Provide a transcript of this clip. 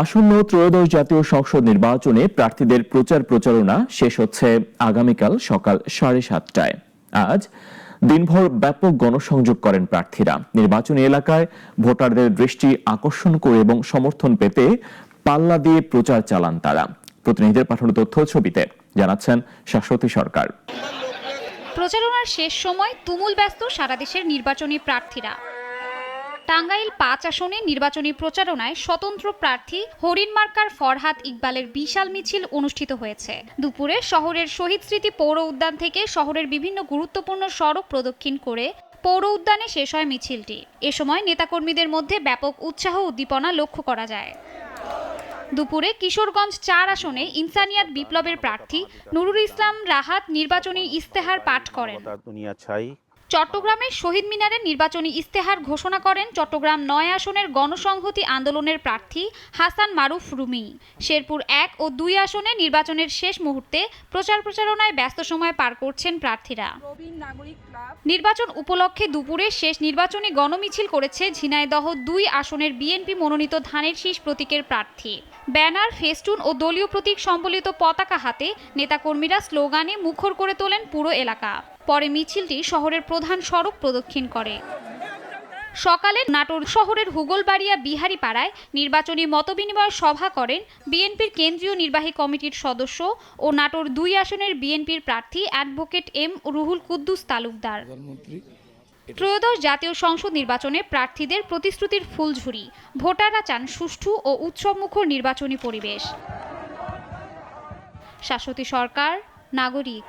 আসন্ন ত্রয়োদশ জাতীয় সংসদ নির্বাচনে প্রার্থীদের প্রচারণা শেষ হচ্ছে আগামীকাল সকাল 7:30টায়। আজ দিনভর ব্যাপক গণসংযোগ করেন প্রার্থীরা। নির্বাচনী এলাকায় ভোটারদের দৃষ্টি আকর্ষণ করে এবং সমর্থন পেতে পাল্লা দিয়ে প্রচার চালান তারা। প্রতিনিধিদের পাঠানো তথ্য ছবিতে জানাচ্ছেন শাশ্বতী সরকার। প্রচারণার শেষ সময় তুমুল ব্যস্ত সারা দেশের নির্বাচনী প্রার্থীরা। টাঙ্গাইল 5 আসনে নির্বাচনী প্রচারণায় স্বতন্ত্র প্রার্থী হরিণ মার্কার ফরহাদ ইকবালের বিশাল মিছিল অনুষ্ঠিত হয়েছে। দুপুরে শহরের শহীদ স্মৃতি পৌর উদ্যান থেকে শহরের বিভিন্ন গুরুত্বপূর্ণ সড়ক প্রদক্ষিণ করে পৌর উদ্যানে শেষ হয় মিছিলটি। এ সময় নেতাকর্মীদের মধ্যে ব্যাপক উৎসাহ উদ্দীপনা লক্ষ্য করা যায়। দুপুরে কিশোরগঞ্জ 4 আসনে ইনসানিয়াত বিপ্লবের প্রার্থী নুরুল ইসলাম রাহাত নির্বাচনী ইস্তেহার পাঠ করেন। চট্টগ্রামের শহীদ মিনারে নির্বাচনী ইস্তেহার ঘোষণা করেন চট্টগ্রাম 9 আসনের গণসংহতি আন্দোলনের প্রার্থী হাসান মারুফ রুমি। শেরপুর 1 ও 2 আসনে নির্বাচনের শেষ মুহূর্তে প্রচারণায় ব্যস্ত সময় পার করছেন প্রার্থীরা। নির্বাচন উপলক্ষে দুপুরে শেষ নির্বাচনী গণমিছিল করেছে ঝিনাইদহ 2 আসনের বিএনপি মনোনীত ধানের শীষ প্রতীকের প্রার্থী। ব্যানার, ফেস্টুন ও দলীয় প্রতীক সম্বলিত পতাকা হাতে নেতাকর্মীরা স্লোগানে মুখর করে তোলেন পুরো এলাকা। পরে মিছিলটি শহরের প্রধান সড়ক প্রদক্ষিণ করে। সকালে নাটোর শহরের হুগলবাড়িয়া বিহারি পাড়ায় নির্বাচনী মতবিনিময় সভা করেন বিএনপির কেন্দ্রীয় নির্বাহী কমিটির সদস্য ও নাটোর 2 আসনের বিএনপির প্রার্থী অ্যাডভোকেট এম রুহুল কুদ্দুস তালুকদার। ত্রয়োদশ জাতীয় সংসদ নির্বাচনে প্রার্থীদের প্রতিশ্রুতির ফুলঝুরি। ভোটাররা চান সুষ্ঠু ও উৎসবমুখর নির্বাচনী পরিবেশ। শাশ্বতী সরকার, নাগরিক।